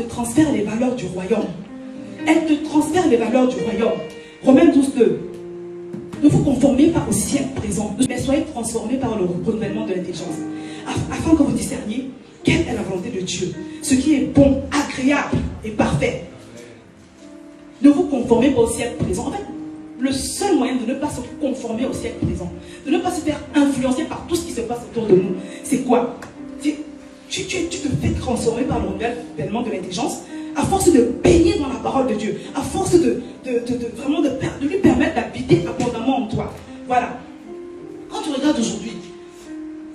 te transfère les valeurs du royaume. Elle te transfère les valeurs du royaume. Romains 12:2. Ne vous conformez pas au siècle présent, mais soyez transformés par le renouvellement de l'intelligence, afin que vous discerniez quelle est la volonté de Dieu, ce qui est bon, agréable et parfait. Ne vous conformez pas au siècle présent. En fait, le seul moyen de ne pas se conformer au siècle présent, de ne pas se faire influencer par tout ce qui se passe autour de nous, c'est quoi? Tu te fais transformer par le renouvellement de l'intelligence à force de baigner dans la parole de Dieu, à force de lui permettre d'habiter abondamment en toi. Voilà. Quand tu regardes aujourd'hui,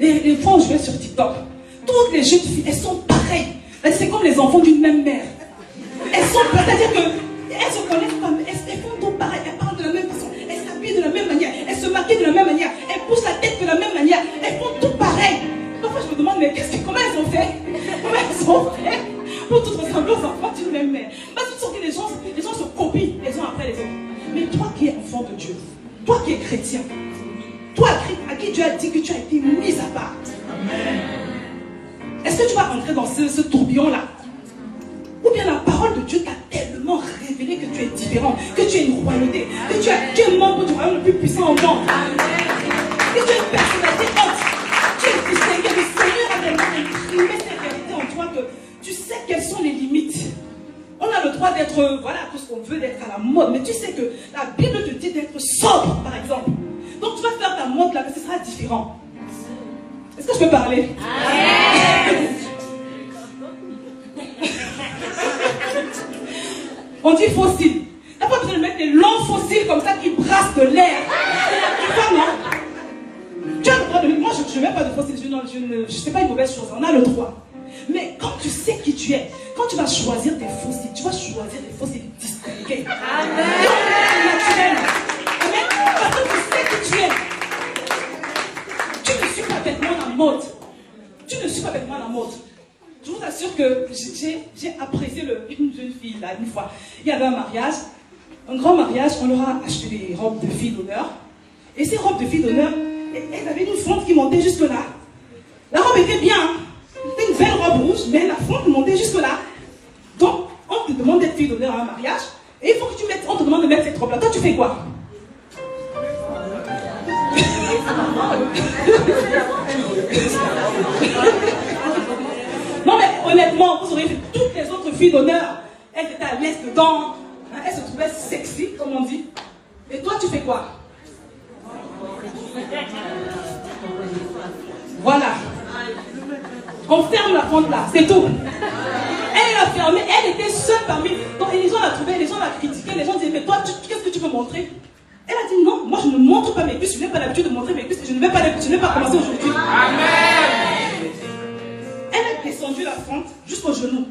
les fois où je vais sur TikTok, toutes les jeunes filles, elles sont pareilles. C'est comme les enfants d'une même mère. Elles sont, c'est-à-dire qu'elles se connaissent pas, mais elles font tout pareil. Elles parlent de la même façon, elles s'habillent de la même manière, elles se maquillent de la même manière, elles poussent la tête de la même manière, elles font tout pareil. Parfois je me demande, mais comment elles ont fait? Comment elles ont fait pour toutes ressembler aux enfants d'une même mère? Parce que tu sens que les gens se copient les uns après les autres. Mais toi qui es enfant de Dieu, toi qui es chrétien, toi à qui Dieu a dit que tu as été mis à part, est-ce que tu vas entrer dans ce tourbillon-là? Ou bien la parole de Dieu t'a tellement révélé que tu es différent, que tu es une royauté, que tu es membre du royaume le plus puissant au monde, que tu es une personnalité haute, tu es distingué. Le Seigneur a tellement imprimé cette réalité en toi que tu sais quelles sont les limites. On a le droit d'être, voilà, tout ce qu'on veut, d'être à la mode, mais tu sais que la Bible te dit d'être sobre, par exemple. Donc tu vas faire ta mode là, mais ce sera différent. Est-ce que je peux parler? On dit fossile. T'as pas besoin de mettre des longs fossiles comme ça qui brassent de l'air. Tu vois, non? Tu as le droit de mettre. Moi, je ne mets pas de fossiles. Je sais pas une mauvaise chose. On a le droit. Mais quand tu sais qui tu es, quand tu vas choisir tes fossiles, tu vas choisir des fossiles distingués. Amen. Naturel. Amen. Parce que tu sais qui tu es. Tu ne suis pas vêtement la mode. Tu ne suis pas vêtement la mode. Je vous assure que j'ai apprécié une jeune fille là, une fois. Il y avait un mariage, un grand mariage, on leur a acheté des robes de filles d'honneur. Et ces robes de filles d'honneur, elles avaient une fente qui montait jusque là. La robe était bien, hein. C'était une belle robe rouge, mais la fente montait jusque là. Donc, on te demande d'être fille d'honneur à un mariage, et il faut que tu mettes, on te demande de mettre cette robe là. Toi, tu fais quoi? Non mais honnêtement, vous aurez vu toutes les autres filles d'honneur, elles étaient à l'aise dedans, hein, elles se trouvaient sexy, comme on dit. Et toi, tu fais quoi? Voilà. On ferme la fente là, c'est tout. Elle l'a fermée, elle était seule parmi. Donc les gens la trouvaient, les gens la critiquaient, les gens disaient, mais toi, qu'est-ce que tu veux montrer? Elle a dit non, moi je ne montre pas mes cuisses, je n'ai pas l'habitude de montrer mes cuisses, je ne vais pas commencer aujourd'hui. Amen. Elle a descendu la fente jusqu'au genou.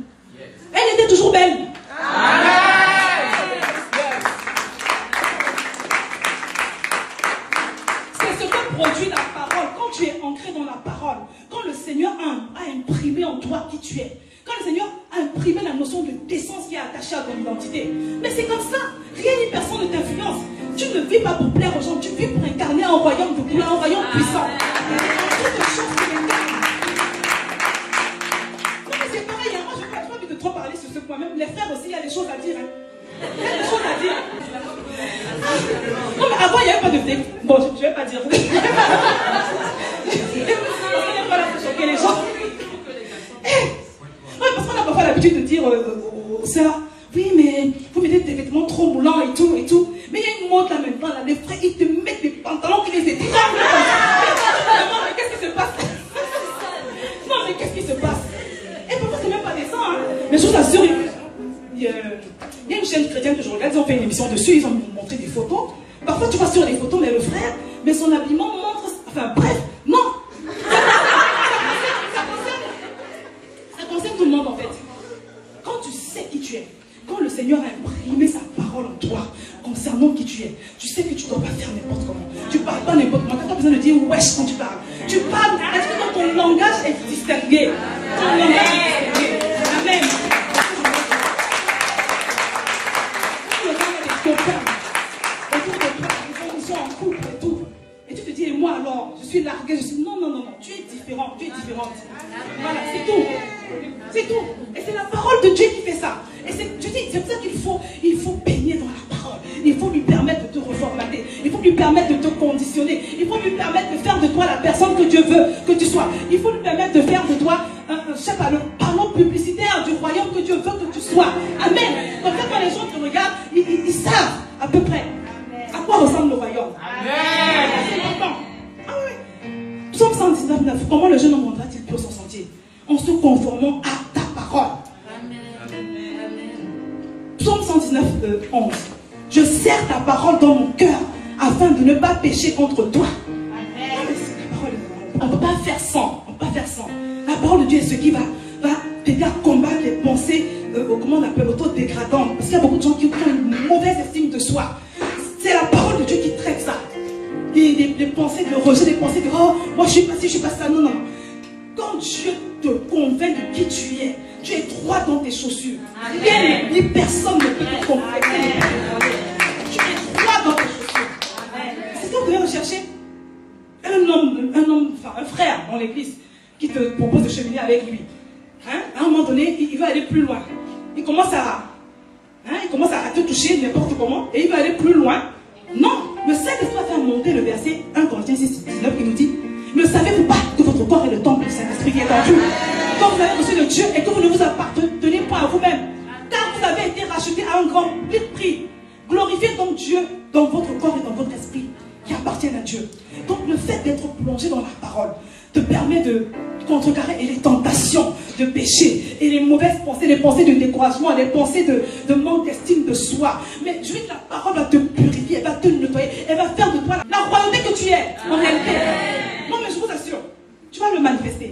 Elle était toujours belle. Amen. C'est ce que produit la parole. Quand tu es ancré dans la parole, quand le Seigneur a imprimé en toi qui tu es, quand le Seigneur a imprimé la notion de décence qui est attachée à ton identité, mais c'est comme ça, rien ni personne ne t'influence. Tu ne vis pas pour plaire aux gens, tu vis pour incarner un royaume de couleur, un royaume puissant. Quelque chose qui l'incarne. Non mais c'est pareil, hein. Moi je n'ai pas envie de trop parler sur ce point. Même les frères aussi, il y a des choses à dire. Hein. Il y a des choses à dire. Non mais avant il n'y avait pas de thé. Bon, je ne vais pas dire. On n'est pas là pour choquer les gens. Ouais, parce qu'on a parfois l'habitude de dire aux sœurs, oui mais vous mettez des vêtements trop moulants et tout et tout. Mais il y a une mode là maintenant, là, les frères, ils te mettent des pantalons qui les étranglent. Mais qu'est-ce qui se passe? Non, mais qu'est-ce qui se passe? Et pourquoi c'est même pas décent, hein? Mais je vous assure, il y a une chaîne chrétienne que je regarde, ils ont fait une émission dessus, ils ont montré des photos. Parfois, tu vois sur les photos, mais le frère, mais son habillement montre. Enfin, bref, non! Ça concerne tout le monde en fait. Quand tu sais qui tu es, quand le Seigneur a imprimé sa parole en toi, concernant qui tu es, tu sais que tu ne dois pas faire n'importe comment. Tu ne parles pas n'importe comment. Tu n'as pas besoin de dire wesh quand tu parles. Tu parles, est-ce que ton langage est distingué? Ton langage est distingué. Amen. Tu regardes des copains autour de toi, ils sont en couple et tout. Et tu te dis, et moi alors, je suis larguée, je suis. Non, non, non, non, tu es différent, tu es différente. Voilà, c'est tout. C'est tout. Et c'est la parole de Dieu qui fait ça. Et c'est pour ça qu'il faut baigner dans la parole. Il faut lui permettre de te reformater. Il faut lui permettre de te conditionner. Il faut lui permettre de faire de toi la personne que Dieu veut que tu sois. Il faut lui permettre de faire de toi, je sais pas, le panneau publicitaire du royaume que Dieu veut que tu sois. Amen. Comme ça, quand les gens te regardent, ils savent à peu près à quoi ressemble le royaume. Amen. C'est important. Ah oui. Psaume 119, 9. Comment le jeune homme rendra-t-il pur son sentier? En se conformant à ta parole. Psaume 119, 11. Je serre ta parole dans mon cœur afin de ne pas pécher contre toi. On ne peut pas faire sans. On peut pas faire sans. La parole de Dieu est ce qui va t'aider à combattre les pensées, comment on appelle, auto-dégradantes. Parce qu'il y a beaucoup de gens qui ont une mauvaise estime de soi. C'est la parole de Dieu qui traite ça. Les pensées de rejet, les pensées de oh, moi je suis pas ci, je suis pas ça. Non, non. Quand Dieu te convainc de qui tu es droit dans tes chaussures. Rien ni personne ne peut te convaincre. Tu es droit dans tes chaussures. C'est ce que vous devez rechercher. Un frère dans l'église qui te propose de cheminer avec lui. Hein? À un moment donné, il va aller plus loin. Il commence à te toucher n'importe comment et il va aller plus loin. Non, le Saint-Esprit va faire monter le verset 1 Corinthiens 6, 19 qui nous dit: ne savez-vous pas que votre corps est le temple du Saint-Esprit qui est en vous, quand vous avez reçu de Dieu et que vous ne vous appartenez pas à vous-même, car vous avez été racheté à un grand prix. Glorifiez donc Dieu dans votre corps et dans votre esprit qui appartiennent à Dieu. Donc le fait d'être plongé dans la parole te permet de contrecarrer les tentations de péché et les mauvaises pensées, les pensées de découragement, les pensées de manque d'estime de soi. Mais juste la parole va te purifier, elle va te nettoyer, elle va faire de toi la royauté que tu es en réalité. Non mais je vous assure, tu vas le manifester.